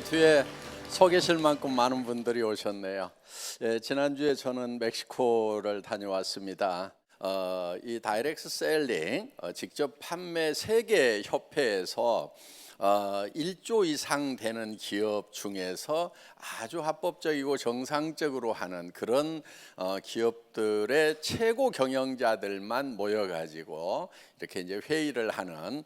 뒤에 서 계실 만큼 많은 분들이 오셨네요. 지난주에 저는 멕시코를 다녀왔습니다. 이 다이렉트 셀링 직접 판매 세계 협회에서 1조 이상 되는 기업 중에서 아주 합법적이고 정상적으로 하는 그런 기업들의 최고 경영자들만 모여가지고 이렇게 이제 회의를 하는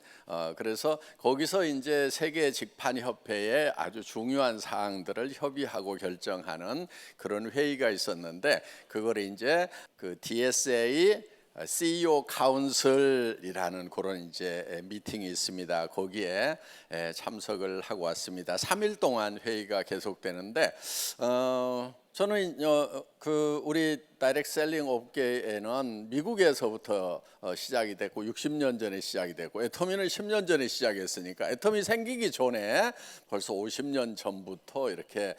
그래서 거기서 이제 세계 직판 협회의 아주 중요한 사항들을 협의하고 결정하는 그런 회의가 있었는데 그걸 이제 그 DSA CEO 카운슬이라는 그런 이제 미팅이 있습니다. 거기에 참석을 하고 왔습니다. 3일 동안 회의가 계속되는데 저는 그 우리 다이렉트 셀링 업계에는 미국에서부터 시작이 됐고 60년 전에 시작이 됐고 애터미는 10년 전에 시작했으니까 애터미 생기기 전에 벌써 50년 전부터 이렇게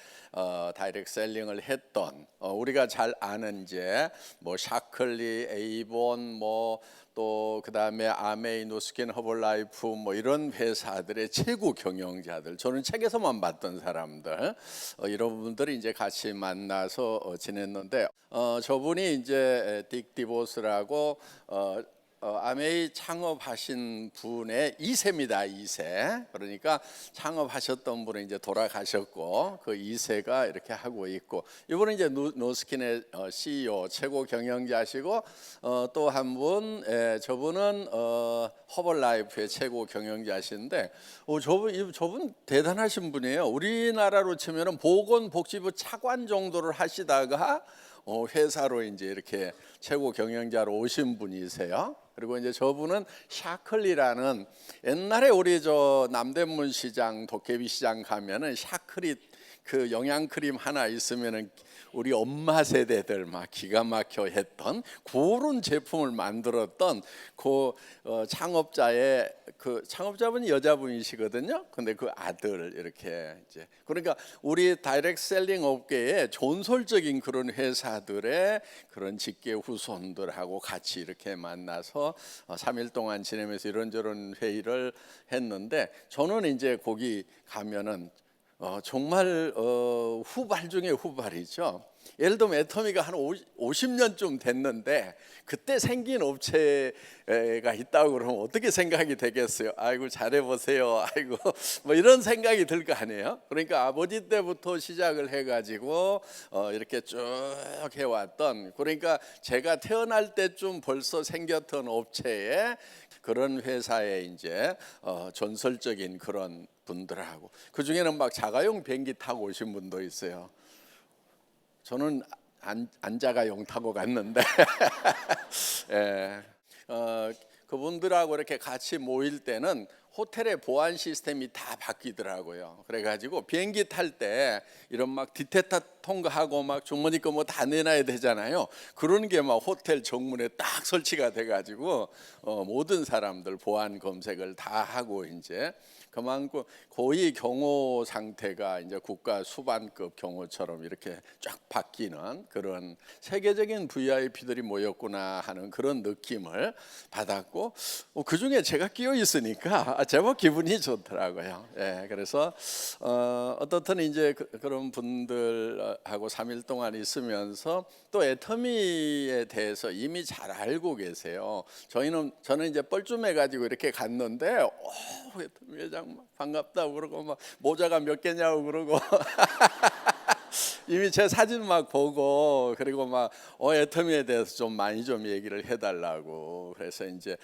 다이렉트 셀링을 했던 우리가 잘 아는 이제 뭐 샤클리, 에이본 뭐 또 그다음에 아메이, 노스킨, 허벌라이프 뭐 이런 회사들의 최고 경영자들 저는 책에서만 봤던 사람들 이런 분들이 이제 같이 만나서 지냈는데 저분이 이제 딕 디보스라고 아메이 창업하신 분의 2세입니다. 2세. 그러니까 창업하셨던 분은 이제 돌아가셨고 그 2세가 이렇게 하고 있고 이분은 이제 노스킨의 CEO 최고 경영자시고 또 한 분 저분은 허벌라이프의 최고 경영자신데 저분 대단하신 분이에요. 우리나라로 치면은 보건복지부 차관 정도를 하시다가 회사로 이제 이렇게 최고 경영자로 오신 분이세요. 그리고 이제 저분은 샤클리라는 옛날에 우리 저 남대문 시장, 도깨비 시장 가면은 샤클리 그 영양 크림 하나 있으면은 우리 엄마 세대들 막 기가 막혀 했던 그런 제품을 만들었던 그 창업자의 그 창업자분이 여자분이시거든요. 근데 그 아들 이렇게 이제 그러니까 우리 다이렉트 셀링 업계에 전설적인 그런 회사들의 그런 직계 후손들하고 같이 이렇게 만나서 3일 동안 지내면서 이런저런 회의를 했는데 저는 이제 거기 가면은 정말 후발 중에 후발이죠. 예를 들면 애터미가 한 50년쯤 됐는데 그때 생긴 업체가 있다고 그러면 어떻게 생각이 되겠어요? 아이고 잘해보세요. 아이고 뭐 이런 생각이 들 거 아니에요. 그러니까 아버지 때부터 시작을 해가지고 이렇게 쭉 해왔던 그러니까 제가 태어날 때쯤 벌써 생겼던 업체에 그런 회사에 이제 전설적인 그런 분들하고 그 중에는 막 자가용 비행기 타고 오신 분도 있어요. 저는 안자가용 타고 갔는데 그분들하고 이렇게 같이 모일 때는 호텔의 보안 시스템이 다 바뀌더라고요. 그래가지고 비행기 탈 때 이런 막 디테터 통과하고 막 주머니 거 뭐 다 내놔야 되잖아요. 그런 게 막 호텔 정문에 딱 설치가 돼가지고 모든 사람들 보안 검색을 다 하고 이제 그만큼 거의 경호 상태가 이제 국가 수반급 경호처럼 이렇게 쫙 바뀌는 그런 세계적인 VIP들이 모였구나 하는 그런 느낌을 받았고 그 중에 제가 끼어 있으니까 제법 기분이 좋더라고요. 예, 그래서 어떻든 이제 그런 분들하고 3일 동안 있으면서 또 애터미에 대해서 이미 잘 알고 계세요. 저는 이제 뻘쭘해가지고 이렇게 갔는데 애터미 회장 막 반갑다고 그러고 막 모자가 몇 개냐고 그러고 이미 제 사진 막 보고 그리고 막 애터미에 대해서 좀 많이 좀 얘기를 해달라고 그래서 이제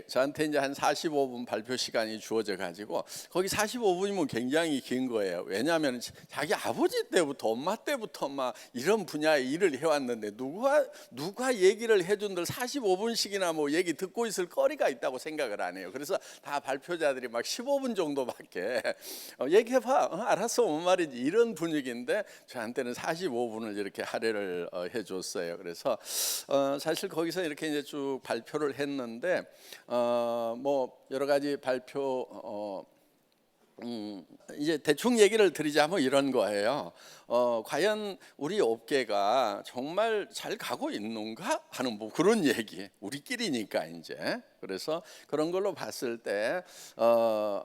저한테 이제 한 45분 발표 시간이 주어져 가지고 거기 45분이면 굉장히 긴 거예요. 왜냐하면 자기 아버지 때부터 엄마 때부터 막 이런 분야의 일을 해왔는데 누가 얘기를 해준들 45분씩이나 뭐 얘기 듣고 있을 거리가 있다고 생각을 안 해요. 그래서 다 발표자들이 막 15분 정도밖에 얘기해봐 알았어 뭔 말인지 이런 분위기인데 저한테는 45분을 이렇게 할애를 해줬어요. 그래서 사실 거기서 이렇게 이제 쭉 발표를 했는데 뭐 여러 가지 발표 이제 대충 얘기를 드리자면 이런 거예요. 과연 우리 업계가 정말 잘 가고 있는가 하는 뭐 그런 얘기 우리끼리니까 이제 그래서 그런 걸로 봤을 때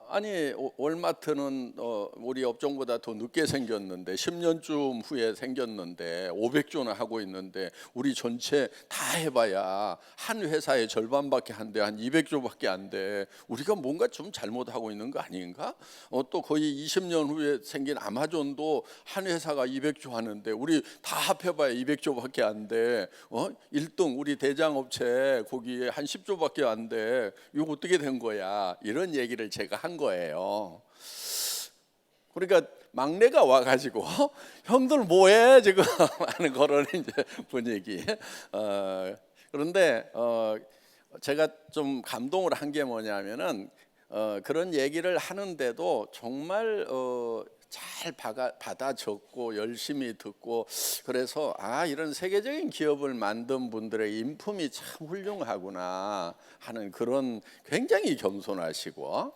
아니 월마트는 우리 업종보다 더 늦게 생겼는데 10년쯤 후에 생겼는데 500조나 하고 있는데 우리 전체 다 해봐야 한 회사의 절반밖에 안 돼, 한 200조밖에 안 돼. 우리가 뭔가 좀 잘못하고 있는 거 아닌가? 또 거의 20년 후에 생긴 아마존도 한 회사가 200조 하는데 우리 다 합해봐야 200조밖에 안 돼. 1등 우리 대장업체 거기에 한 10조밖에 안 돼. 이거 어떻게 된 거야? 이런 얘기를 제가 한 거예요. 그러니까 막내가 와가지고 형들 뭐해 지금 하는 그런 이제 분위기. 그런데 제가 좀 감동을 한 게 뭐냐면은 그런 얘기를 하는데도 정말 잘 받아 적고 열심히 듣고, 그래서 이런 세계적인 기업을 만든 분들의 인품이 참 훌륭하구나 하는 그런, 굉장히 겸손하시고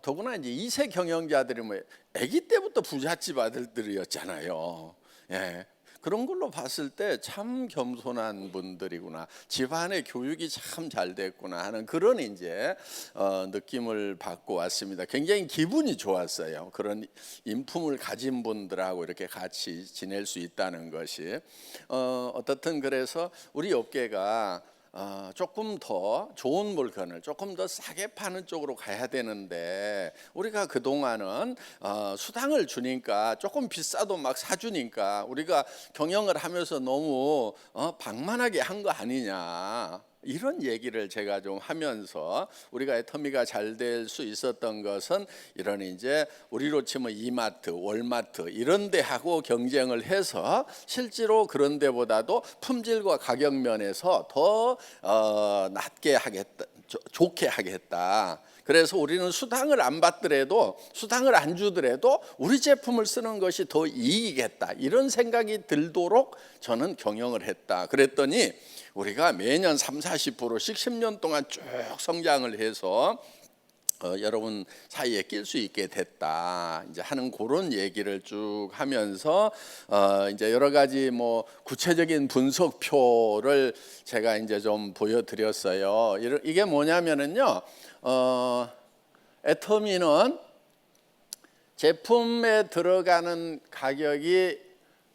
더구나 이제 2세 경영자들이 뭐 아기 때부터 부잣집 아들들이었잖아요. 예. 그런 걸로 봤을 때 참 겸손한 분들이구나, 집안의 교육이 참 잘 됐구나 하는 그런 이제 느낌을 받고 왔습니다. 굉장히 기분이 좋았어요. 그런 인품을 가진 분들하고 이렇게 같이 지낼 수 있다는 것이. 어떻든 그래서 우리 업계가 조금 더 좋은 물건을 조금 더 싸게 파는 쪽으로 가야 되는데, 우리가 그동안은 수당을 주니까 조금 비싸도 막 사주니까 우리가 경영을 하면서 너무 방만하게 한 거 아니냐, 이런 얘기를 제가 좀 하면서, 우리가 애터미가 잘 될 수 있었던 것은 이런 이제 우리로 치면 이마트, 월마트 이런 데하고 경쟁을 해서 실제로 그런 데보다도 품질과 가격 면에서 더 낮게 하겠다, 좋게 하겠다. 그래서 우리는 수당을 안 받더라도, 수당을 안 주더라도 우리 제품을 쓰는 것이 더 이익이겠다, 이런 생각이 들도록 저는 경영을 했다. 그랬더니 우리가 매년 30-40%씩 10년 동안 쭉 성장을 해서 여러분 사이에 낄 수 있게 됐다, 이제 하는 그런 얘기를 쭉 하면서 이제 여러 가지 뭐 구체적인 분석표를 제가 이제 좀 보여드렸어요. 이게 뭐냐면은요, 애터미는 제품에 들어가는 가격이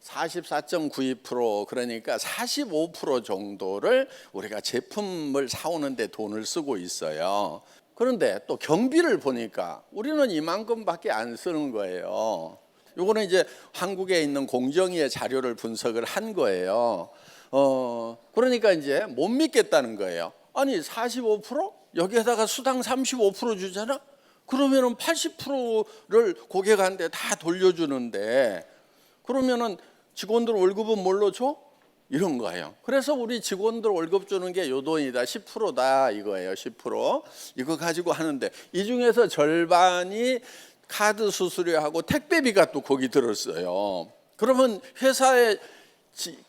44.92%, 그러니까 45% 정도를 우리가 제품을 사오는데 돈을 쓰고 있어요. 그런데 또 경비를 보니까 우리는 이만큼밖에 안 쓰는 거예요. 요거는 이제 한국에 있는 공정위의 자료를 분석을 한 거예요. 그러니까 이제 못 믿겠다는 거예요. 아니 45%? 여기에다가 수당 35% 주잖아? 그러면은 80%를 고객한테 다 돌려주는데, 그러면은 직원들 월급은 뭘로 줘? 이런 거예요. 그래서 우리 직원들 월급 주는 게 요 돈이다, 10%다 이거예요. 10% 이거 가지고 하는데, 이 중에서 절반이 카드 수수료하고 택배비가 또 거기 들었어요. 그러면 회사의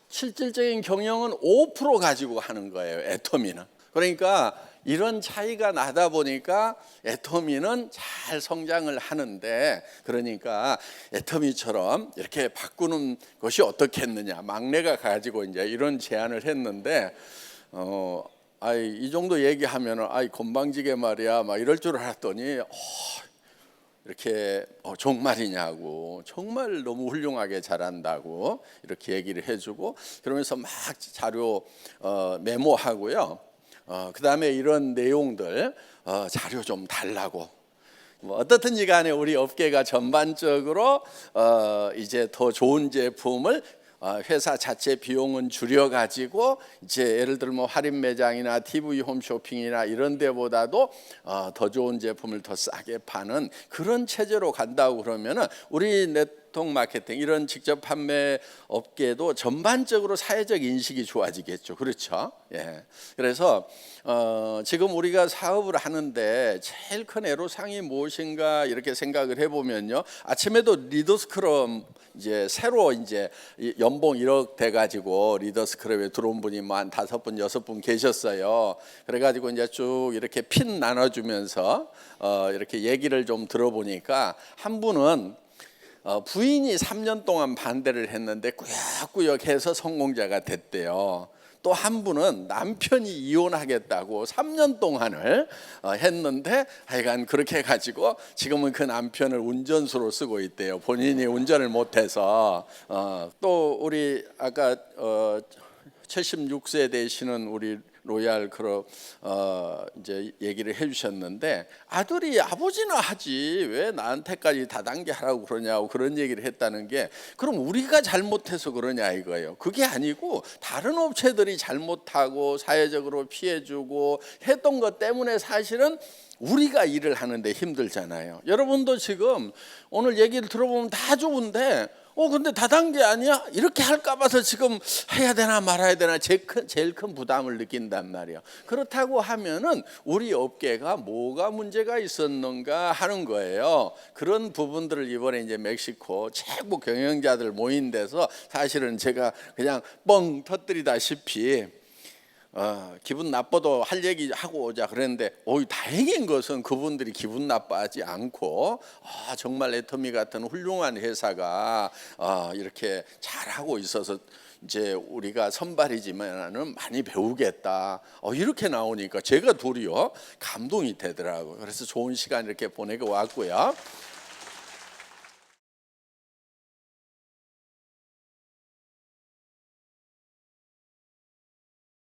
실질적인 경영은 5% 가지고 하는 거예요, 애터미는. 그러니까 이런 차이가 나다 보니까 애터미는 잘 성장을 하는데, 그러니까 애터미처럼 이렇게 바꾸는 것이 어떻겠느냐, 막내가 가지고 이제 이런 제안을 했는데, 이 정도 얘기하면은 건방지게 말이야 막 이럴 줄 알았더니 이렇게 정말이냐고, 정말 너무 훌륭하게 잘한다고 이렇게 얘기를 해주고, 그러면서 막 자료 메모하고요. 그 다음에 이런 내용들 자료 좀 달라고. 뭐 어떻든지 간에 우리 업계가 전반적으로 이제 더 좋은 제품을, 회사 자체 비용은 줄여가지고 이제 예를 들면 뭐 할인 매장이나 TV 홈쇼핑이나 이런 데보다도 더 좋은 제품을 더 싸게 파는 그런 체제로 간다고 그러면은 우리 네트워크 마케팅, 이런 직접 판매 업계도 전반적으로 사회적 인식이 좋아지겠죠. 그렇죠? 예. 그래서 지금 우리가 사업을 하는데 제일 큰 애로사항이 무엇인가 이렇게 생각을 해보면요, 아침에도 리더스크럼 이제 새로 이제 연봉 1억 돼가지고 리더스크럼에 들어온 분이 뭐 한 5분 6분 계셨어요. 그래가지고 이제 쭉 이렇게 핀 나눠주면서 이렇게 얘기를 좀 들어보니까, 한 분은 부인이 3년 동안 반대를 했는데 꾸역꾸역 해서 성공자가 됐대요. 또 한 분은 남편이 이혼하겠다고 3년 동안을 했는데 하여간 그렇게 해가지고 지금은 그 남편을 운전수로 쓰고 있대요. 본인이 운전을 못해서. 또 우리 아까 76세 되시는 우리 로얄 크롭 이제 얘기를 해주셨는데, 아들이 아버지나 하지 왜 나한테까지 다단계 하라고 그러냐고 그런 얘기를 했다는 게, 그럼 우리가 잘못해서 그러냐 이거예요. 그게 아니고 다른 업체들이 잘못하고 사회적으로 피해주고 했던 것 때문에 사실은 우리가 일을 하는데 힘들잖아요. 여러분도 지금 오늘 얘기를 들어보면 다 좋은데 근데 다단계 아니야? 이렇게 할까 봐서 지금 해야 되나 말아야 되나 제일 큰 부담을 느낀단 말이에요. 그렇다고 하면은 우리 업계가 뭐가 문제가 있었는가 하는 거예요. 그런 부분들을 이번에 이제 멕시코 최고 경영자들 모인 데서 사실은 제가 그냥 뻥 터뜨리다시피 기분 나빠도 할 얘기 하고 오자 그랬는데, 다행인 것은 그분들이 기분 나빠하지 않고 정말 애터미 같은 훌륭한 회사가 이렇게 잘하고 있어서 이제 우리가 선발이지만은 많이 배우겠다 이렇게 나오니까 제가 도리어 감동이 되더라고요. 그래서 좋은 시간 이렇게 보내고 왔고요.